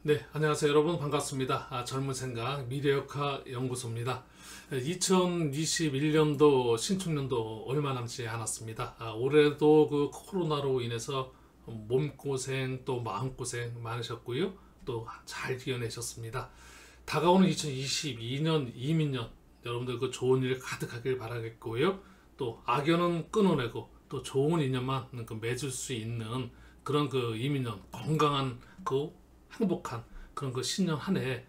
네, 안녕하세요. 여러분 반갑습니다. 젊은 생각 미래역학 연구소입니다. 2021년도 신축년도 얼마 남지 않았습니다. 올해도 그 코로나로 인해서 몸고생 또 마음고생 많으셨고요. 또 잘 이겨내셨습니다. 다가오는 2022년 이민년 여러분들 그 좋은 일 가득하길 바라겠고요. 또 악연은 끊어내고 또 좋은 인연만 그 맺을 수 있는 그런 그 이민년 건강한 그 행복한 그런 그 신년 한 해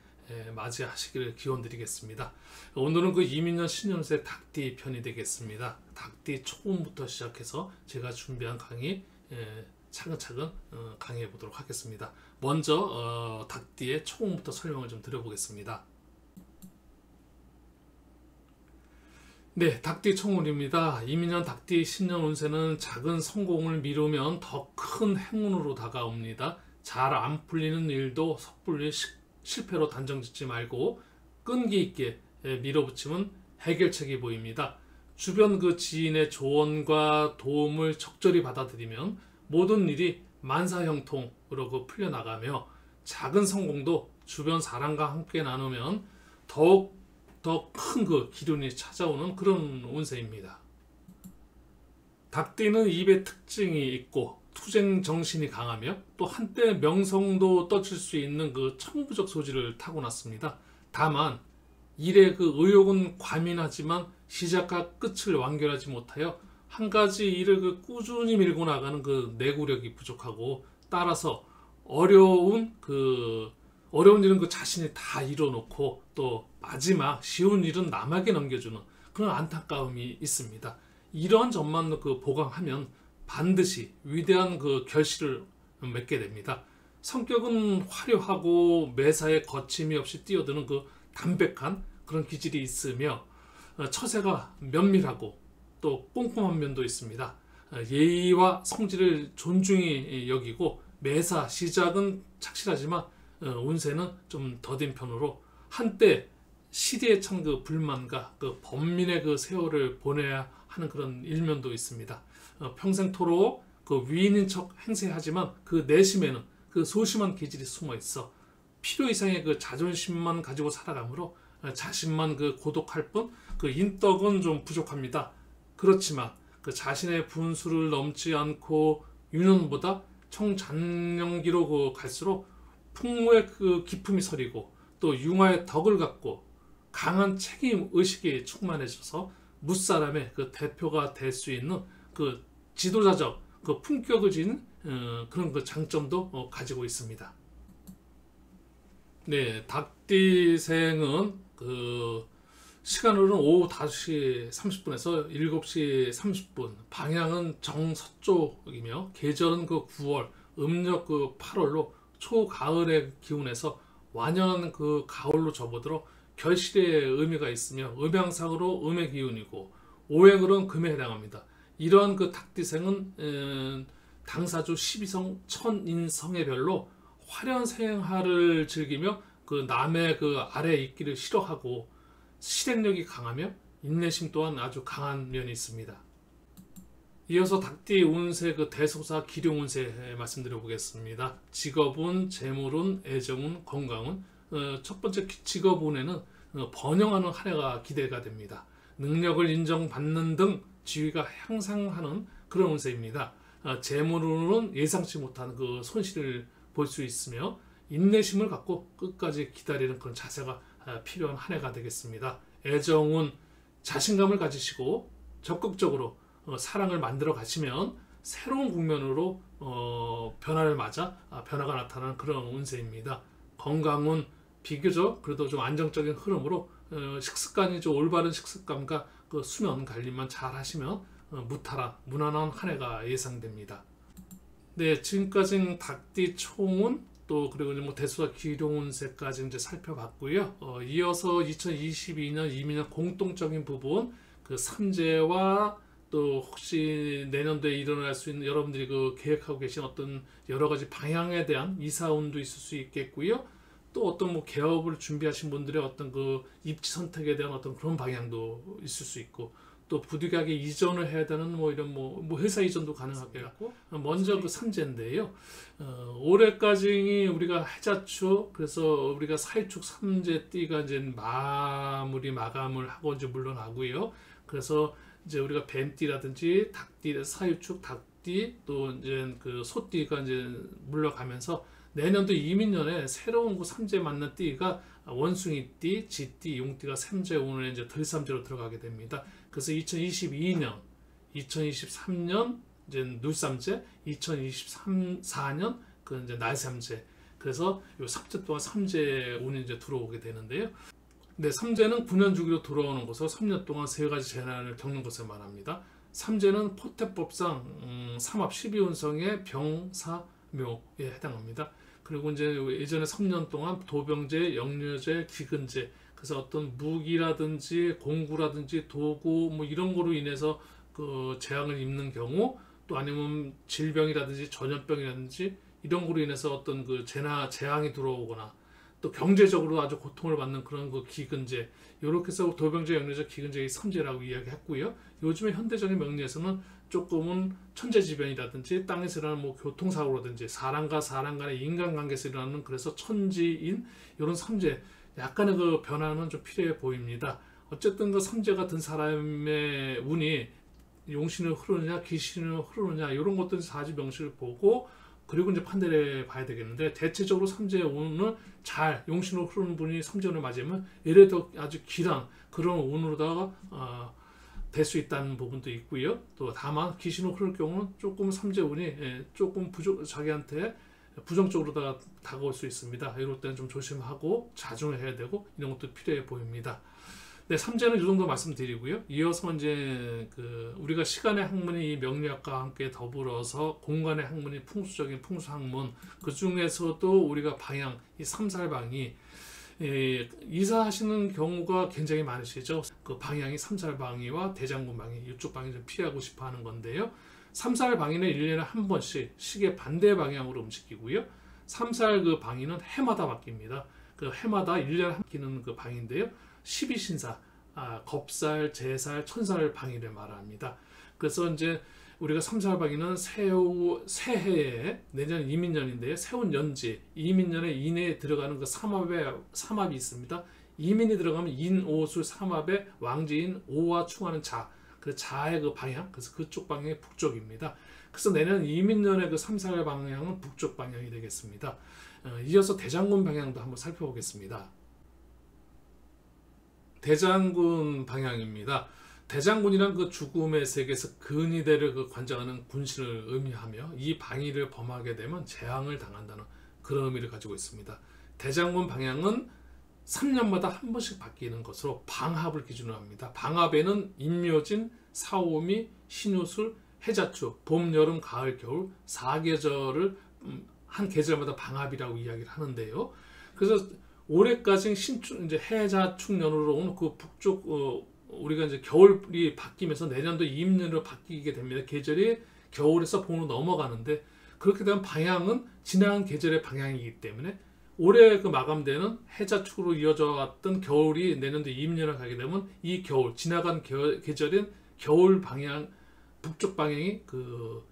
맞이하시기를 기원드리겠습니다. 오늘은 그 이민년 신년세 닭띠 편이 되겠습니다. 닭띠 초음부터 시작해서 제가 준비한 강의 차근차근 강의해 보도록 하겠습니다. 먼저 닭띠의 초음부터 설명을 좀 드려보겠습니다. 네, 닭띠 총운입니다. 이민년 닭띠 신년 운세는 작은 성공을 미루면 더 큰 행운으로 다가옵니다. 잘 안 풀리는 일도 섣불리 실패로 단정짓지 말고 끈기 있게 밀어붙이면 해결책이 보입니다. 주변 그 지인의 조언과 도움을 적절히 받아들이면 모든 일이 만사형통으로 그 풀려나가며 작은 성공도 주변 사람과 함께 나누면 더욱 더 큰 그 기운이 찾아오는 그런 운세입니다. 닭띠는 입에 특징이 있고 투쟁 정신이 강하며 또 한때 명성도 떠칠 수 있는 그 천부적 소질을 타고났습니다. 다만 일의 그 의욕은 과민하지만 시작과 끝을 완결하지 못하여 한 가지 일을 그 꾸준히 밀고 나가는 그 내구력이 부족하고 따라서 어려운 일은 그 자신이 다 이뤄놓고 또 마지막 쉬운 일은 남에게 넘겨주는 그런 안타까움이 있습니다. 이런 점만 그 보강하면 반드시 위대한 그 결실을 맺게 됩니다. 성격은 화려하고 매사에 거침이 없이 뛰어드는 그 담백한 그런 기질이 있으며 처세가 면밀하고 또 꼼꼼한 면도 있습니다. 예의와 성질을 존중히 여기고 매사 시작은 착실하지만 운세는 좀 더딘 편으로 한때 시대에 찬 그 불만과 그 번민의 그 세월을 보내야 하는 그런 일면도 있습니다. 평생토록 그 위인인 척 행세하지만 그 내심에는 그 소심한 기질이 숨어 있어 필요 이상의 그 자존심만 가지고 살아가므로 자신만 그 고독할 뿐 그 인덕은 좀 부족합니다. 그렇지만 그 자신의 분수를 넘지 않고 유년보다 청장년기로 그 갈수록 풍무의 그 기품이 서리고 또 융화의 덕을 갖고 강한 책임 의식이 충만해져서 무사람의 그 대표가 될 수 있는 그 지도자적 그 품격을 지닌 그런 그 장점도 가지고 있습니다. 네, 닭띠생은 그 시간으로는 오후 5시 30분에서 7시 30분, 방향은 정서쪽이며 계절은 그 9월, 음력 그 8월로 초가을의 기운에서 완연한 그 가을로 접어들어 결실의 의미가 있으며 음양상으로 음의 기운이고 오행으로는 금에 해당합니다. 이러한 그 닭띠생은 당사주 12성 천인성의 별로 화려한 생활을 즐기며 그 남의 그 아래 있기를 싫어하고 실행력이 강하며 인내심 또한 아주 강한 면이 있습니다. 이어서 닭띠 운세 그 대소사 기룡 운세 말씀드려 보겠습니다. 직업운, 재물운, 애정운, 건강운. 첫 번째 직업운에는 번영하는 한 해가 기대가 됩니다. 능력을 인정받는 등 지위가 향상하는 그런 운세입니다. 재물운은 예상치 못한 그 손실을 볼 수 있으며 인내심을 갖고 끝까지 기다리는 그런 자세가 필요한 한 해가 되겠습니다. 애정운, 자신감을 가지시고 적극적으로 사랑을 만들어 가시면 새로운 국면으로 변화를 맞아 변화가 나타나는 그런 운세입니다. 건강운, 비교적 그래도 좀 안정적인 흐름으로 식습관이 좀 올바른 식습관과 그 수면 관리만 잘 하시면 무난한 한 해가 예상됩니다. 네, 지금까지는 닭띠 총운 또 그리고 뭐 대소사 기룡운세까지 이제 살펴봤고요. 이어서 2022년 이민년 공통적인 부분 그 삼재와 또 혹시 내년도에 일어날 수 있는 여러분들이 그 계획하고 계신 어떤 여러 가지 방향에 대한 이사운도 있을 수 있겠고요. 또 어떤 뭐 개업을 준비하신 분들의 어떤 그 입지 선택에 대한 어떤 그런 방향도 있을 수 있고 또 부득이하게 이전을 해야 되는 뭐 이런 뭐 회사 이전도 가능하겠고, 먼저 그 삼재인데요. 올해까지 우리가 해자축, 그래서 우리가 사유축 삼재띠가 이제 마감을 하고 이제 물러나고요. 그래서 이제 우리가 뱀띠라든지 닭띠, 사유축, 닭띠, 또 이제 그 소띠가 이제 물러가면서 내년도 이민년에 새로운 그 삼재 맞는 띠가 원숭이띠, 쥐띠, 용띠가 삼재 운에 이제 들삼재로 들어가게 됩니다. 그래서 2022년, 2023년 이제 눌삼재, 2024년 그 이제 날삼재. 그래서 요 3재 동안 삼재 운이 이제 들어오게 되는데요. 네, 삼재는 9년 주기로 들어오는 것으로 3년 동안 세 가지 재난을 겪는 것을 말합니다. 삼재는 포태법상 삼합 12운성의 병사묘에 해당합니다. 그리고 이제 예전에 3년 동안 도병재, 영려재, 기근재, 그래서 어떤 무기라든지 공구라든지 도구 뭐 이런 거로 인해서 그 재앙을 입는 경우, 또 아니면 질병이라든지 전염병이라든지 이런 거로 인해서 어떤 그 재앙이 들어오거나, 또 경제적으로 아주 고통을 받는 그런 그 기근재, 이렇게 해서 도병재, 영려재, 기근재의 삼재라고 이야기했고요. 요즘에 현대적인 명리에서는 조금은 천재지변이라든지 땅에서 일어나는 뭐 교통사고라든지 사람과 사람 간의 인간관계에서 일어나는, 그래서 천지인 이런 삼재, 약간의 그 변화는 좀 필요해 보입니다. 어쨌든 그 삼재가 든 사람의 운이 용신을 흐르느냐 기신을 흐르느냐 이런 것들은 사지 명식을 보고, 그리고 이제 판단해 봐야 되겠는데, 대체적으로 삼재의 운을 잘 용신으로 흐르는 분이 삼재운을 맞으면 예를 들어 아주 길한 그런 운으로다가 될 수 있다는 부분도 있고요. 또 다만 기신으로 흐를 경우는 조금 삼재운이 조금 자기한테 부정적으로 다가올 수 있습니다. 이럴 때는 좀 조심하고 자중을 해야 되고 이런 것도 필요해 보입니다. 네, 삼재는 이 정도 말씀드리고요. 이어서 이제 그 우리가 시간의 학문이 이 명리학과 함께 더불어서 공간의 학문이 풍수적인 풍수학문, 그 중에서도 우리가 방향, 이 삼살방이 이사하시는 경우가 굉장히 많으시죠. 그 방향이 삼살방위와 대장군방위, 이쪽 방향 좀 피하고 싶어 하는 건데요. 삼살방위는 1년에 한 번씩 시계 반대 방향으로 움직이고요. 삼살 그 방위는 해마다 바뀝니다. 그 해마다 1년에 한 바뀌는 그 방인데요. 12신사, 겁살, 제살, 천살 방위를 말합니다. 그래서 이제 우리가 삼살방위는 새해에, 내년 이민년인데요. 새운 연지, 이민년에 인에 들어가는 그 삼합이 있습니다. 이민이 들어가면 인, 오술, 삼합에 왕지인 오와 충하는 자, 그 자의 그 방향, 그래서 그쪽 방향이 북쪽입니다. 그래서 내년 이민년의 그 삼살 방향은 북쪽 방향이 되겠습니다. 이어서 대장군 방향도 한번 살펴보겠습니다. 대장군 방향입니다. 대장군이란 그 죽음의 세계에서 근위대를 그 관장하는 군신을 의미하며, 이 방위를 범하게 되면 재앙을 당한다는 그런 의미를 가지고 있습니다. 대장군 방향은 3년마다 한 번씩 바뀌는 것으로 방합을 기준으로 합니다. 방합에는 임묘진, 사오미, 신유술, 해자축, 봄, 여름, 가을, 겨울 4계절을 한 계절마다 방합이라고 이야기를 하는데요. 그래서 올해까지 이제 해자축년으로 오는 그 북쪽 우리가 이제 겨울이 바뀌면서 내년도 이민년으로 바뀌게 됩니다. 계절이 겨울에서 봄으로 넘어가는데, 그렇게 되면 방향은 지난 계절의 방향이기 때문에 올해 그 마감되는 해자축으로 이어져 왔던 겨울이 내년도 이민년으로 가게 되면 이 겨울, 지나간 계절인 겨울 방향, 북쪽 방향이 그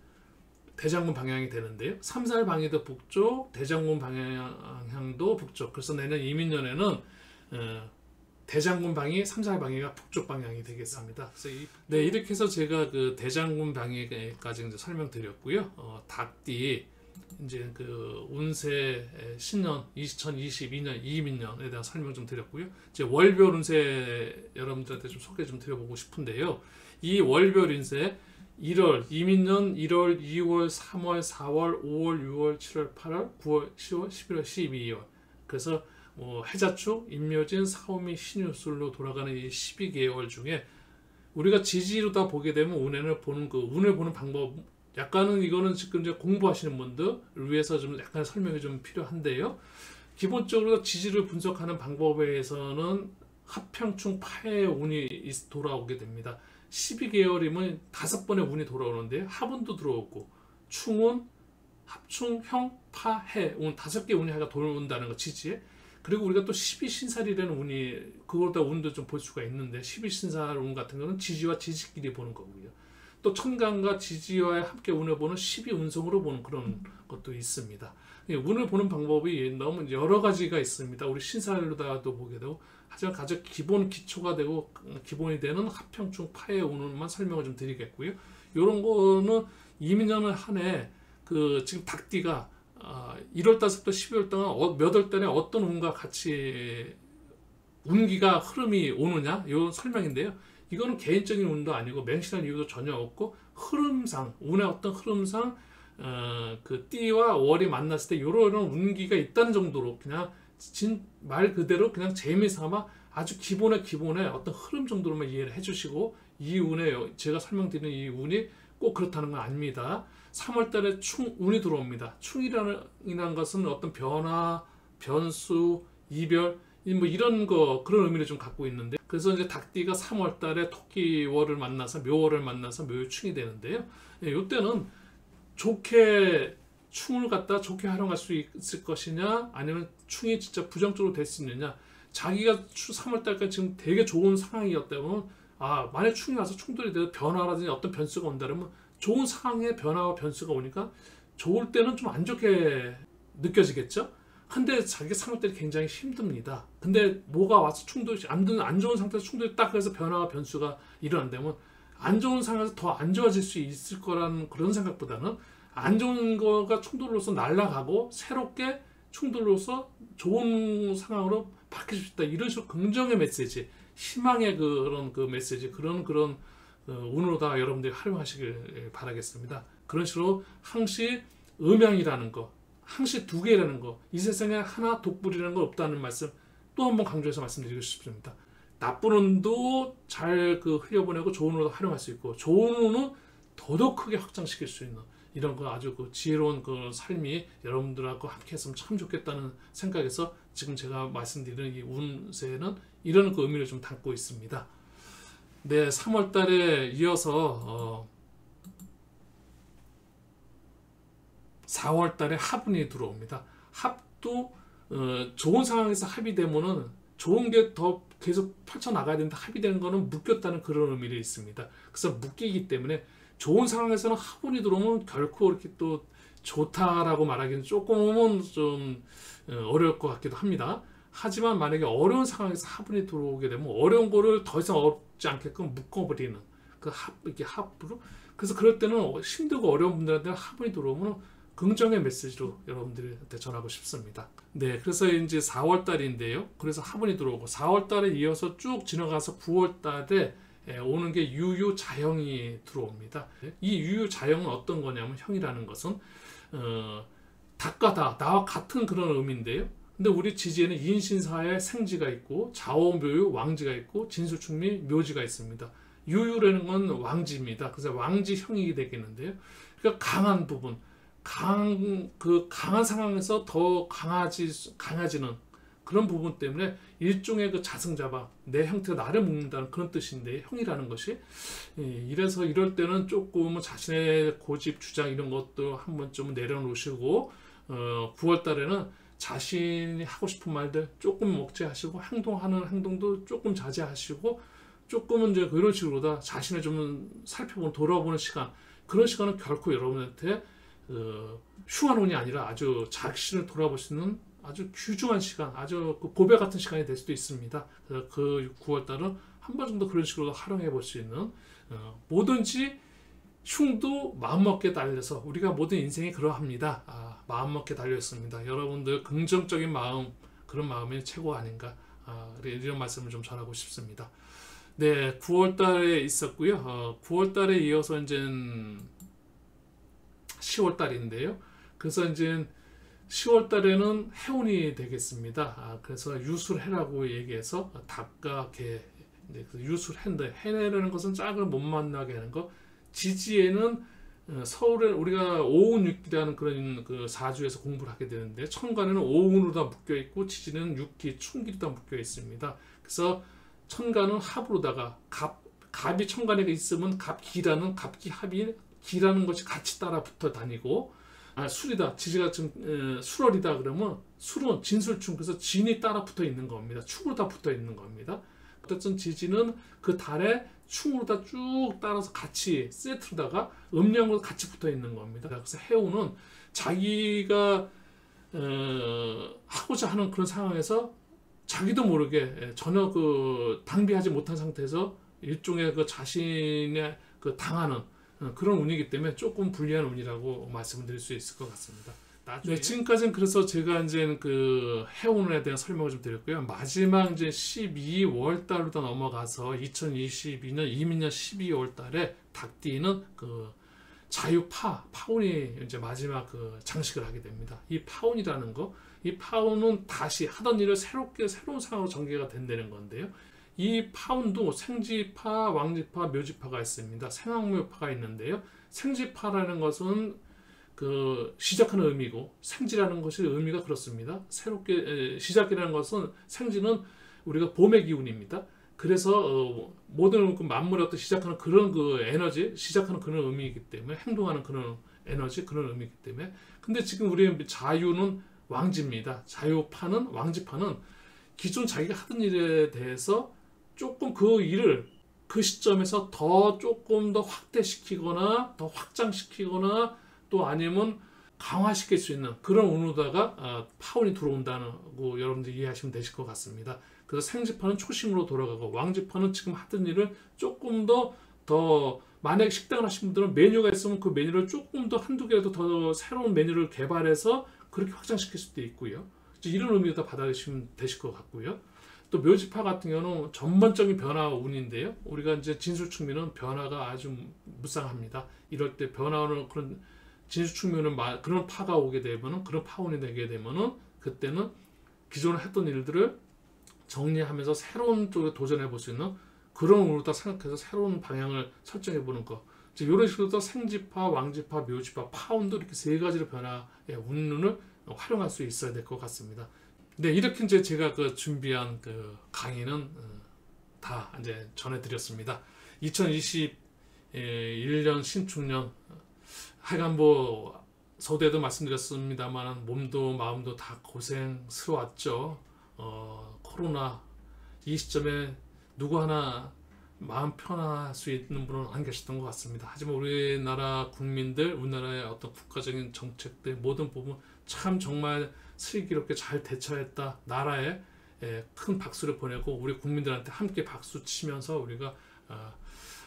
대장군 방향이 되는데요. 삼살 방위도 북쪽, 대장군 방향도 북쪽. 그래서 내년 이민년에는 대장군 방위, 삼살 방위가 북쪽 방향이 되겠습니다. 네, 이렇게 해서 제가 그 대장군 방위까지 이제 설명드렸고요. 닭띠 이제 그 운세 신년 2022년 이민년에 대한 설명 좀 드렸고요. 이제 월별 운세 여러분들한테 좀 소개 좀 드려보고 싶은데요. 이 월별 운세 1월, 이민년 1월, 2월, 3월, 4월, 5월, 6월, 7월, 8월, 9월, 10월, 11월, 12월. 그래서 해자축, 임묘진, 사오미, 신유술로 돌아가는 이 12개월 중에 우리가 지지로다 보게 되면 운을 보는 방법, 약간은 이거는 지금 이제 공부하시는 분들을 위해서 좀 약간 설명이 좀 필요한데요. 기본적으로 지지를 분석하는 방법에서는 합평충 파의 운이 돌아오게 됩니다. 12개월이면 5번의 운이 돌아오는데 합운도 들어오고 충운, 합충, 형, 파, 해, 운 5개 운이 해가 돌아온다는 거 지지에. 그리고 우리가 또 12신살이라는 운이, 그거보다 운도 좀 볼 수가 있는데, 12신살 운 같은 거는 지지와 지지끼리 보는 거고요. 또 천간과 지지와 함께 운을 보는 12운성으로 보는 그런 것도 있습니다. 운을 보는 방법이 너무 여러 가지가 있습니다. 우리 신살로다도 보게 되고, 하지만 가장 기본 기초가 되고 기본이 되는 합평충 파의 운만 설명을 좀 드리겠고요. 이런 거는 이민년 한 해 그 지금 닭띠가 1월 달부터 12월 동안 몇 월 달에 어떤 운과 같이 운기가 흐름이 오느냐, 이 설명인데요. 이거는 개인적인 운도 아니고 맹신한 이유도 전혀 없고, 흐름상, 운의 어떤 흐름상 그 띠와 월이 만났을 때 이런 운기가 있다는 정도로 그냥 말 그대로 그냥 재미삼아 아주 기본의 어떤 흐름 정도로만 이해를 해주시고, 이 운에 제가 설명드리는 이 운이 꼭 그렇다는 건 아닙니다. 3월 달에 운이 들어옵니다. 충이라는 것은 어떤 변화, 변수, 이별, 뭐 이런 거, 그런 의미를 좀 갖고 있는데, 그래서 이제 닭띠가 3월 달에 토끼월을 만나서 묘월을 만나서 묘충이 되는데요. 이때는 좋게 충을 갖다 좋게 활용할 수 있을 것이냐, 아니면 충이 진짜 부정적으로 될 수 있느냐. 자기가 3월 달까지 지금 되게 좋은 상황이었다면, 만약 충이 와서 충돌이 돼서 변화라든지 어떤 변수가 온다면, 좋은 상황의 변화와 변수가 오니까 좋을 때는 좀 안 좋게 느껴지겠죠. 근데 자기가 3월 달이 굉장히 힘듭니다. 근데 뭐가 와서 충돌이 안 좋은 상태에서 충돌이 딱 해서 변화와 변수가 일어난다면, 안 좋은 상황에서 더 안 좋아질 수 있을 거라는 그런 생각보다는, 안 좋은 거가 충돌로서 날아가고 새롭게 충돌로서 좋은 상황으로 바뀔 수 있다, 이런 식으로 긍정의 메시지, 희망의 그런 그 메시지, 그런 운으로 다 여러분들이 활용하시길 바라겠습니다. 그런 식으로 항시 음양이라는 거, 항시 두 개라는 거, 이 세상에 하나 독불이라는 건 없다는 말씀 또 한 번 강조해서 말씀드리고 싶습니다. 나쁜 운도 잘 흘려보내고 좋은 운도 활용할 수 있고, 좋은 운은 더더욱 크게 확장시킬 수 있는 이런 아주 지혜로운 삶이 여러분들하고 함께 했으면 참 좋겠다는 생각에서 지금 제가 말씀드리는 이 운세는 이런 의미를 좀 담고 있습니다. 네, 3월 달에 이어서 4월 달에 합운이 들어옵니다. 합도 좋은 상황에서 합이 되면은 좋은 게 더 계속 펼쳐나가야 된다, 합이 되는 거는 묶였다는 그런 의미가 있습니다. 그래서 묶이기 때문에 좋은 상황에서는 합운이 들어오면 결코 이렇게 또 좋다라고 말하기는 조금은 좀 어려울 것 같기도 합니다. 하지만 만약에 어려운 상황에서 합운이 들어오게 되면 어려운 거를 더 이상 어렵지 않게끔 묶어버리는 이렇게 합으로. 그래서 그럴 때는 힘들고 어려운 분들한테는 합운이 들어오면 긍정의 메시지로 여러분들한테 전하고 싶습니다. 네, 그래서 이제 4월 달인데요. 그래서 합운이 들어오고 4월 달에 이어서 쭉 지나가서 9월 달에 오는 게 유유자형이 들어옵니다. 이 유유자형은 어떤 거냐면, 형이라는 것은 닭과 나와 같은 그런 의미인데요. 근데 우리 지지에는 인신사에 생지가 있고, 자오묘유 왕지가 있고, 진수충미 묘지가 있습니다. 유유라는 건 왕지입니다. 그래서 왕지형이 되겠는데요. 그러니까 강한 부분, 강한 상황에서 더 강해지는 그런 부분 때문에 일종의 자승자박, 내 형태가 나를 묶는다는 그런 뜻인데, 형이라는 것이. 이래서 이럴 때는 조금 자신의 고집, 주장 이런 것도 한번 좀 내려놓으시고, 9월 달에는 자신이 하고 싶은 말들 조금 억제하시고, 행동하는 행동도 조금 자제하시고, 조금은 이제 이런 식으로 다 자신을 좀 살펴보는, 돌아보는 시간, 그런 시간은 결코 여러분한테 흉한 운이 아니라 아주 자신을 돌아볼 수 있는 아주 귀중한 시간, 아주 보배 같은 시간이 될 수도 있습니다. 그래서 9월달은 한 번 정도 그런 식으로 활용해 볼 수 있는, 뭐든지 흉도 마음먹기에 달려서, 우리가 모든 인생이 그러합니다. 마음먹기에 달려 있습니다. 여러분들 긍정적인 마음, 그런 마음이 최고 아닌가, 이런 말씀을 좀 전하고 싶습니다. 네, 9월달에 있었고요. 9월달에 이어서 이제 10월달인데요. 그래서 이제 10월 달에는 해운이 되겠습니다. 그래서 유술해라고 얘기해서 닭과 개, 유술해인데, 해라는 것은 짝을 못 만나게 하는 거. 지지에는 서울에 우리가 오운육기라는 그런 사주에서 공부를 하게 되는데, 천간에는 오운으로 다 묶여 있고, 지지는 육기, 충기로 다 묶여 있습니다. 그래서 천간은 합으로다가 갑이 천간에 있으면 갑기라는 갑기합이, 기라는 것이 같이 따라 붙어 다니고, 술이다. 지지가 좀 술월이다 그러면 술은 진술충, 그래서 진이 따라 붙어 있는 겁니다. 축으로 다 붙어 있는 겁니다. 어쨌든 지지는 그 달에 충으로 다 쭉 따라서 같이 세트로다가 음력으로 같이 붙어 있는 겁니다. 그래서 해운은 자기가 하고자 하는 그런 상황에서 자기도 모르게 전혀 그 당비하지 못한 상태에서 일종의 그 자신의 그 당하는 그런 운이기 때문에 조금 불리한 운이라고 말씀을 드릴 수 있을 것 같습니다. 네, 지금까지는 그래서 제가 이제 그 해운에 대한 설명을 좀 드렸고요. 마지막 이제 12월 달로 더 넘어가서 2022년 이민년 12월 달에 닭띠는 그 파운이 이제 마지막 그 장식을 하게 됩니다. 이 파운이라는 거, 이 파운은 다시 하던 일을 새롭게 새로운 상황으로 전개가 된다는 건데요. 이 파운도 생지파, 왕지파, 묘지파가 있습니다. 생황묘파가 있는데요. 생지파라는 것은 그 시작하는 의미고, 생지라는 것이 의미가 그렇습니다. 새롭게 시작이라는 것은, 생지는 우리가 봄의 기운입니다. 그래서 모든 그 만물의 어떤 시작하는 그런 그 에너지, 시작하는 그런 의미이기 때문에, 행동하는 그런 에너지, 그런 의미이기 때문에. 근데 지금 우리의 자유는 왕지입니다. 자유파는, 왕지파는 기존 자기가 하던 일에 대해서 조금 그 일을 그 시점에서 조금 더 확대시키거나 더 확장시키거나 또 아니면 강화시킬 수 있는 그런 운으로다가 파운이 들어온다고 여러분들 이해하시면 되실 것 같습니다. 그래서 생지파는 초심으로 돌아가고, 왕지파는 지금 하던 일을 조금 더 만약에 식당을 하신 분들은 메뉴가 있으면 그 메뉴를 조금 더 한두 개라도 더 새로운 메뉴를 개발해서 그렇게 확장시킬 수도 있고요. 이런 의미로 다 받아들이시면 되실 것 같고요. 또 묘지파 같은 경우는 전반적인 변화 운인데요. 우리가 이제 진술충미는 변화가 아주 무쌍합니다. 이럴 때 변화하는 그런 진술충미는 그런 파가 오게 되면은, 그런 파운이 되게 되면은, 그때는 기존에 했던 일들을 정리하면서 새로운 쪽에 도전해 볼 수 있는 그런 운으로 다 생각해서 새로운 방향을 설정해 보는 거. 이런 식으로 생지파, 왕지파, 묘지파, 파운도 이렇게 세 가지의 변화의 운을 활용할 수 있어야 될 것 같습니다. 네, 이렇게 이제 제가 그 준비한 그 강의는 다 이제 전해드렸습니다. 2021년 신축년, 하여간 뭐 서두에도 말씀드렸습니다만 몸도 마음도 다 고생스러웠죠. 코로나 이 시점에 누구 하나 마음 편할 수 있는 분은 안 계셨던 것 같습니다. 하지만 우리나라 국민들, 우리나라의 어떤 국가적인 정책들 모든 부분 참 정말 슬기롭게 잘 대처했다. 나라에 큰 박수를 보내고 우리 국민들한테 함께 박수 치면서 우리가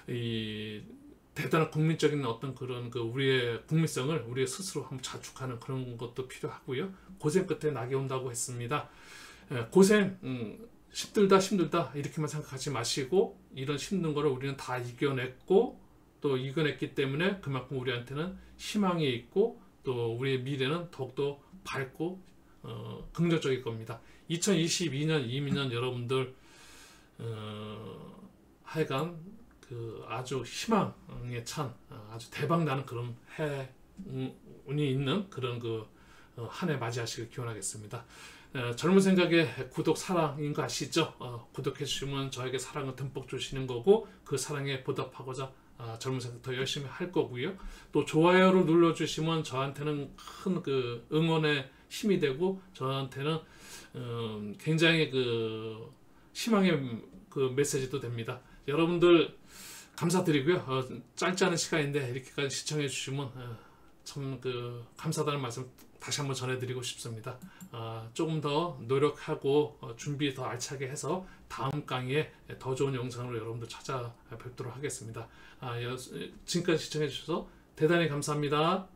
이 대단한 국민적인 어떤 그런 그 우리의 국민성을 우리 스스로 한번 자축하는 그런 것도 필요하고요. 고생 끝에 낙이 온다고 했습니다. 고생 힘들다 이렇게만 생각하지 마시고, 이런 힘든 거를 우리는 다 이겨냈고, 또 이겨냈기 때문에 그만큼 우리한테는 희망이 있고, 또 우리의 미래는 더욱더 밝고 긍정적일 겁니다. 2022년 이민년 여러분들 하여간 그 아주 희망에 찬 아주 대박 나는 그런 운이 있는 그런 그 한 해 맞이하시길 기원하겠습니다. 젊은 생각에 구독 사랑인 거 아시죠? 구독해 주시면 저에게 사랑을 듬뿍 주시는 거고, 그 사랑에 보답하고자 젊은 생각 더 열심히 할 거고요. 또 좋아요를 눌러 주시면 저한테는 큰 그 응원의 힘이 되고, 저한테는 굉장히 그 희망의 그 메시지도 됩니다. 여러분들 감사드리고요. 짧지 않은 시간인데 이렇게까지 시청해 주시면 참 그 감사하다는 말씀 다시 한번 전해드리고 싶습니다. 조금 더 노력하고 준비 더 알차게 해서 다음 강의에 더 좋은 영상으로 여러분들 찾아뵙도록 하겠습니다. 지금까지 시청해 주셔서 대단히 감사합니다.